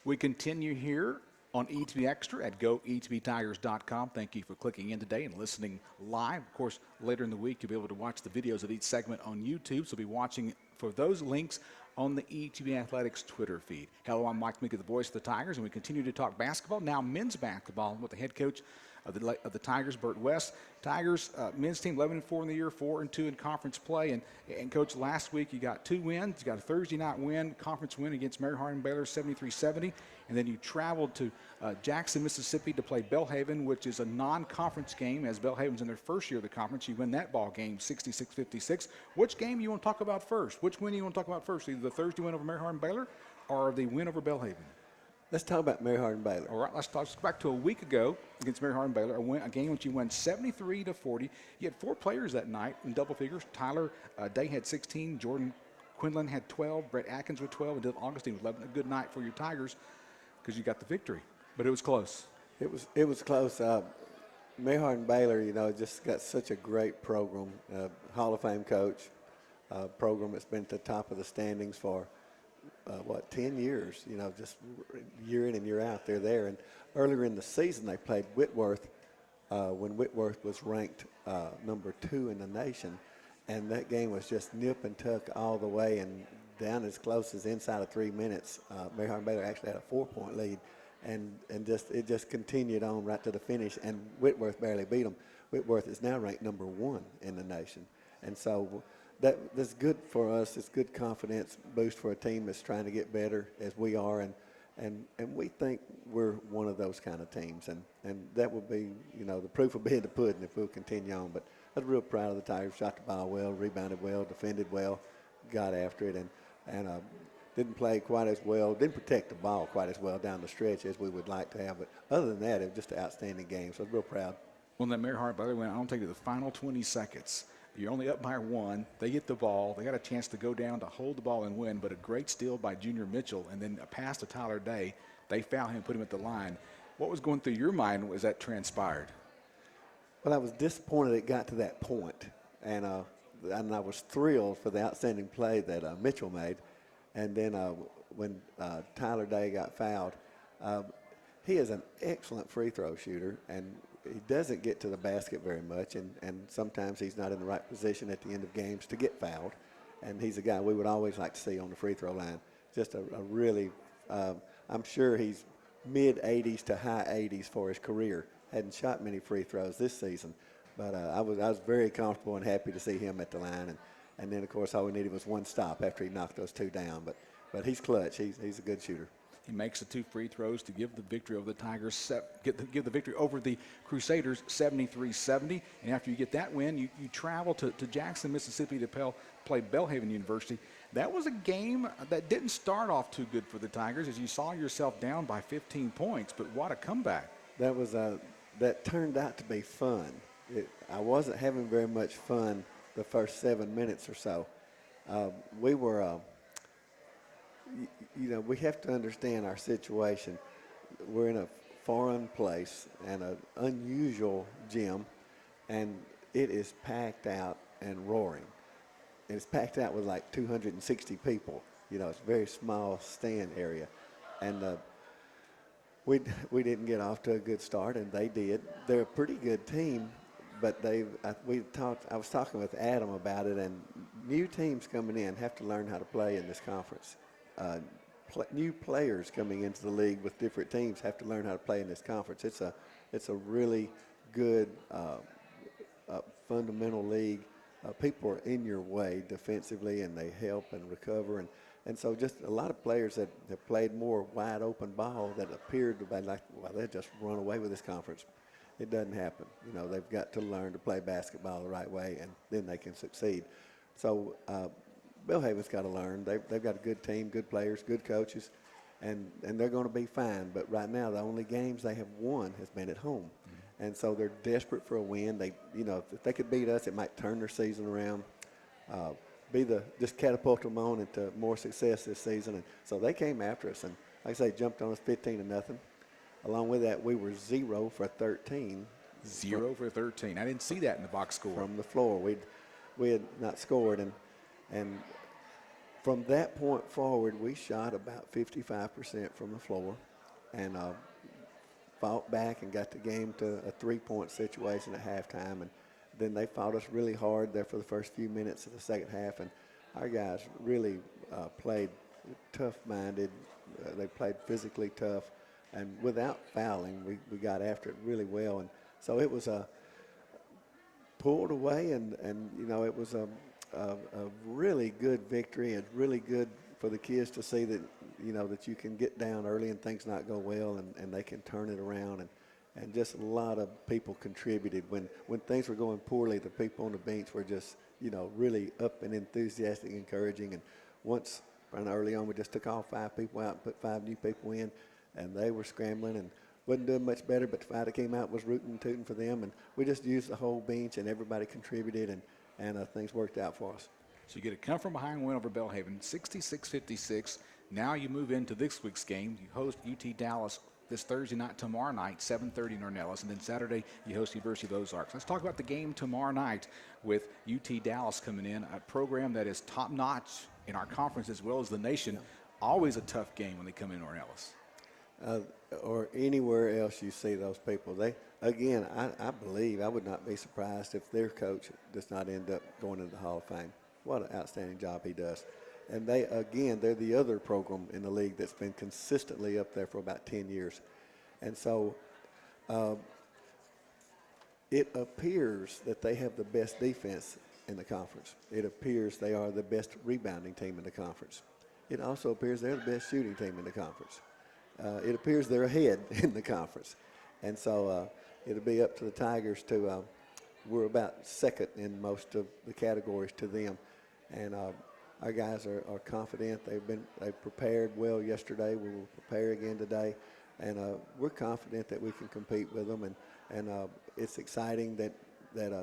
We continue here on ETB Extra at goetbtigers.com. Thank you for clicking in today and listening live. Of course, later in the week, you'll be able to watch the videos of each segment on YouTube. So be watching for those links on the ETB Athletics Twitter feed. Hello, I'm Mike Meek, the voice of the Tigers, and we continue to talk basketball. Now men's basketball with the head coach of the Tigers, Bert West. Tigers men's team 11-4 in the year, 4-2 in conference play. And Coach, last week you got 2 wins. You got a Thursday night win, conference win against Mary Hardin Baylor, 73-70. And then you traveled to Jackson, Mississippi to play Belhaven, which is a non-conference game, as Belhaven's in their first year of the conference. You win that ball game 66-56. Which game you want to talk about first? Which win you want to talk about first? Either the Thursday win over Mary Hardin Baylor or the win over Belhaven? Let's talk about Mary Hardin Baylor. All right, let's go back to a week ago against Mary Hardin Baylor, a game which you won 73-40. You had 4 players that night in double figures. Tyler Day had 16, Jordan Quinlan had 12, Brett Atkins with 12, and Dylan Augustine with 11. A good night for your Tigers because you got the victory, but it was close. It was close. Mary Hardin Baylor, just got such a great program, Hall of Fame coach, program that's been at the top of the standings for 10 years, just year in and year out, they're there. And earlier in the season, they played Whitworth when Whitworth was ranked number 2 in the nation. And that game was just nip and tuck all the way and down as close as inside of 3 minutes. Mary Hardin Baylor actually had a 4-point lead. And it just continued on right to the finish. And Whitworth barely beat them. Whitworth is now ranked number 1 in the nation. And so that's good for us. It's good confidence boost for a team that's trying to get better as we are, and we think we're one of those kind of teams, and that would be, the proof will be in the pudding if we'll continue on. But I was real proud of the Tigers. Shot the ball well, rebounded well, defended well, got after it, and didn't play quite as well, didn't protect the ball quite as well down the stretch as we would like to have. But other than that, it was just an outstanding game. So I was real proud. Well, that Mary Hardin Baylor went, I don't take it to the final 20 seconds. You're only up by 1. They get the ball. They got a chance to go down to hold the ball and win, but a great steal by Junior Mitchell and then a pass to Tyler Day. They foul him, put him at the line. What was going through your mind as that transpired? Well, I was disappointed it got to that point, and I was thrilled for the outstanding play that Mitchell made. And then when Tyler Day got fouled, he is an excellent free throw shooter, and he doesn't get to the basket very much, and sometimes he's not in the right position at the end of games to get fouled. And he's a guy we would always like to see on the free throw line. Just a really, I'm sure he's mid-80s to high 80s for his career. Hadn't shot many free throws this season, but I was very comfortable and happy to see him at the line. And then, of course, all we needed was 1 stop after he knocked those 2 down. But he's clutch. He's a good shooter. He makes the 2 free throws to give the victory over the Tigers, give the victory over the Crusaders 73-70. And after you get that win, you travel to Jackson, Mississippi to play Belhaven University. That was a game that didn't start off too good for the Tigers as you saw yourself down by 15 points, but what a comeback. That turned out to be fun. I wasn't having very much fun the first 7 minutes or so. We were... we have to understand our situation. We're in a foreign place and an unusual gym, and it is packed out and roaring. And it's packed out with like 260 people. It's a very small stand area. And we didn't get off to a good start, and they did. They're a pretty good team, but I was talking with Adam about it, and new teams coming in have to learn how to play in this conference. New players coming into the league with different teams have to learn how to play in this conference. It's a really good fundamental league. People are in your way defensively, and they help and recover. And so just a lot of players that have played more wide open ball that appeared to be like, well, they'll just run away with this conference. It doesn't happen. They've got to learn to play basketball the right way, and then they can succeed. So Belhaven's got to learn. They've got a good team, good players, good coaches, and they're going to be fine. But right now, the only games they have won has been at home. Mm-hmm. And so they're desperate for a win. If they could beat us, it might turn their season around, just catapult them on into more success this season. And so they came after us, and like I say, jumped on us 15-0. Along with that, we were 0 for 13. 0 for 13. I didn't see that in the box score. From the floor. We had not scored, and from that point forward, we shot about 55% from the floor and fought back and got the game to a three-point situation at halftime. And then they fought us really hard there for the first few minutes of the second half. And our guys really played tough-minded. They played physically tough. And without fouling, we got after it really well. And so it was pulled away, and you know, it was a really good victory. It's really good for the kids to see that, you know, that you can get down early and things not go well, and they can turn it around. And just a lot of people contributed. When things were going poorly, the people on the bench were just, you know, really up and enthusiastic, encouraging. And once, early on, we just took all 5 people out and put 5 new people in, and they were scrambling and wasn't doing much better, but the 5 that came out was rooting and tooting for them. And we just used the whole bench, and everybody contributed, and things worked out for us. So you get a come-from-behind win over Belhaven, 66-56. Now you move into this week's game. You host UT Dallas this Thursday night, tomorrow night, 7:30 in Ornelas, and then Saturday you host University of Ozarks. Let's talk about the game tomorrow night with UT Dallas coming in, a program that is top-notch in our conference as well as the nation. Always a tough game when they come in Ornelas. Or anywhere else you see those people. They, again, I believe, I would not be surprised if their coach does not end up going into the Hall of Fame. What an outstanding job he does. And they, again, they're the other program in the league that's been consistently up there for about 10 years. And so it appears that they have the best defense in the conference. It appears they are the best rebounding team in the conference. It also appears they're the best shooting team in the conference. It appears they're ahead in the conference. And so it'll be up to the Tigers to, we're about second in most of the categories to them. And our guys are confident. They prepared well yesterday. We will prepare again today. And we're confident that we can compete with them. And it's exciting that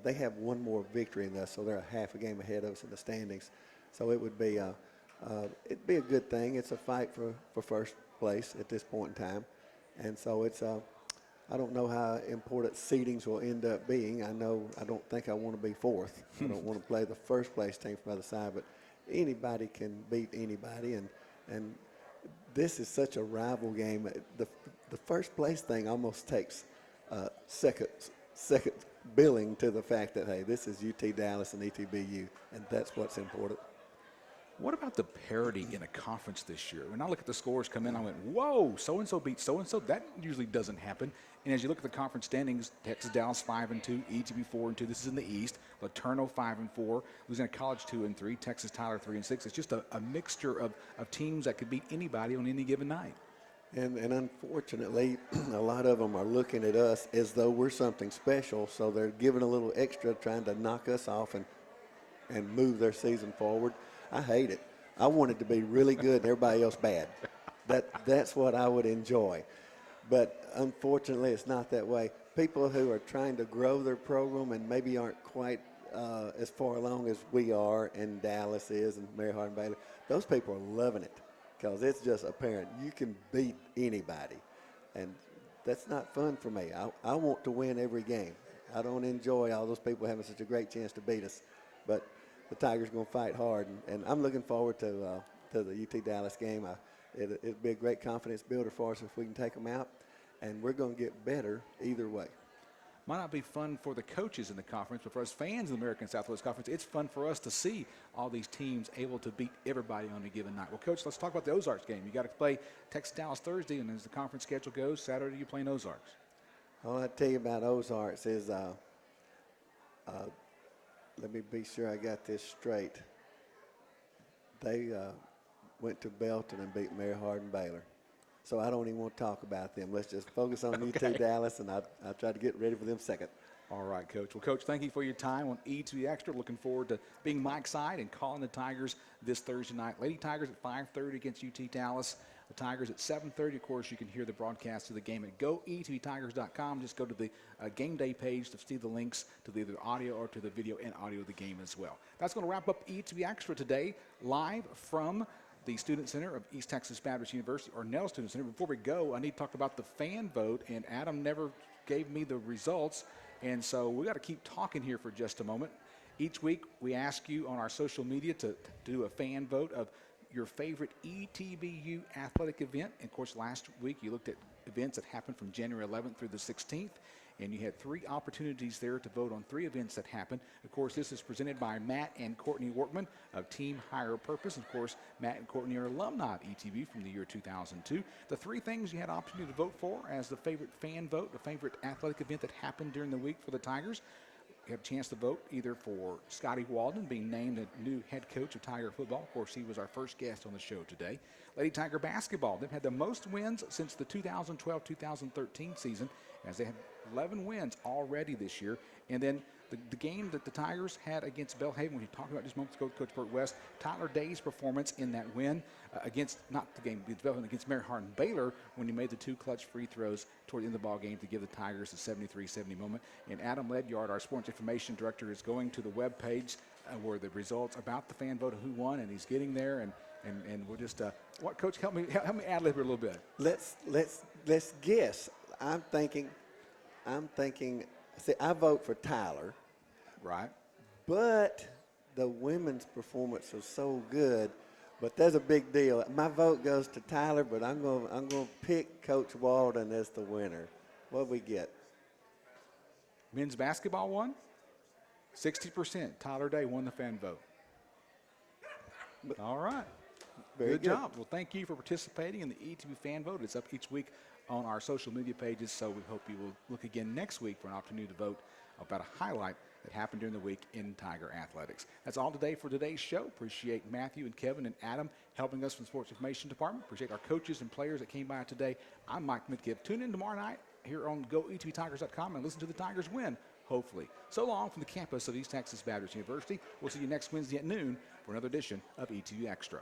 they have one more victory than us, so they're a half a game ahead of us in the standings. So it would be it'd be a good thing. It's a fight for first place at this point in time. And so it's I don't know how important seedings will end up being. I don't think I want to be fourth. I don't want to play the first place team from the other side, but anybody can beat anybody, and this is such a rival game. The first place thing almost takes second billing to the fact that, hey, this is UT Dallas and ETBU, and that's what's important. What about the parity in a conference this year? When I look at the scores come in, I went, whoa, so-and-so beat so-and-so. That usually doesn't happen. And as you look at the conference standings, Texas Dallas 5-2, ETB 4-2. This is in the East. Laterno 5-4, Louisiana College 2-3, Texas Tyler 3-6. It's just a mixture of teams that could beat anybody on any given night. And unfortunately, a lot of them are looking at us as though we're something special, so they're giving a little extra, trying to knock us off and move their season forward. I hate it. I want it to be really good and everybody else bad. That's what I would enjoy. But unfortunately, it's not that way. People who are trying to grow their program and maybe aren't quite as far along as we are and Dallas is and Mary Hardin Baylor, those people are loving it because it's just apparent you can beat anybody. And that's not fun for me. I want to win every game. I don't enjoy all those people having such a great chance to beat us. But the Tigers are going to fight hard, and I'm looking forward to the UT Dallas game. It'll be a great confidence builder for us if we can take them out, and we're going to get better either way. Might not be fun for the coaches in the conference, but for us fans in the American Southwest Conference, it's fun for us to see all these teams able to beat everybody on a given night. Well, Coach, let's talk about the Ozarks game. You got to play Texas Dallas Thursday, and as the conference schedule goes, Saturday you're playing Ozarks. All I tell you about Ozarks is let me be sure I got this straight. They went to Belton and beat Mary Hardin Baylor. So I don't even want to talk about them. Let's just focus on UT Dallas, and I'll try to get ready for them second. All right, Coach. Well, Coach, thank you for your time on E2 Extra. Looking forward to being Mike's side and calling the Tigers this Thursday night. Lady Tigers at 5:30 against UT Dallas. The Tigers at 7:30. Of course, you can hear the broadcast of the game at goetbtigers.com. Just go to the game day page to see the links to the either audio or to the video and audio of the game as well. That's going to wrap up E2 Extra today, live from the Student Center of East Texas Baptist University, or Nell Student Center. Before we go, I need to talk about the fan vote, and Adam never gave me the results, and so we got to keep talking here for just a moment. Each week, we ask you on our social media to do a fan vote of your favorite ETBU athletic event. And of course, last week you looked at events that happened from January 11th through the 16th, and you had 3 opportunities there to vote on 3 events that happened. Of course, this is presented by Matt and Courtney Workman of Team Higher Purpose. Of course, Matt and Courtney are alumni of ETBU from the year 2002. The 3 things you had opportunity to vote for as the favorite fan vote, the favorite athletic event that happened during the week for the Tigers. You have a chance to vote either for Scotty Walden being named the new head coach of Tiger football. Of course, he was our first guest on the show today. Lady Tiger basketball, they've had the most wins since the 2012-2013 season, as they have 11 wins already this year. And then the game that the Tigers had against Belhaven, we talked about just moments ago, Coach Bert West, Tyler Day's performance in that win against, not the game against Belhaven, against Mary Hardin Baylor, when he made the 2 clutch free throws toward the end of the ball game to give the Tigers the 73-70 moment. And Adam Ledyard, our sports information director, is going to the web page where the results about the fan vote of who won, and he's getting there. And we'll just, what, Coach, help me ad-lib here a little bit. Let's guess. I'm thinking. See, I vote for Tyler. Right. But the women's performance was so good. But there's a big deal. My vote goes to Tyler, but I'm going to pick Coach Walden as the winner. What do we get? Men's basketball won. 60%. Tyler Day won the fan vote. All right. Very good job. Well, thank you for participating in the ETB fan vote. It's up each week on our social media pages, so we hope you will look again next week for an opportunity to vote about a highlight that happened during the week in Tiger athletics. That's all today for today's show. Appreciate Matthew and Kevin and Adam helping us from the Sports Information Department. Appreciate our coaches and players that came by today. I'm Mike Midkiff. Tune in tomorrow night here on GoETBTigers.com and listen to the Tigers win, hopefully. So long from the campus of East Texas Baptist University. We'll see you next Wednesday at noon for another edition of ETB Extra.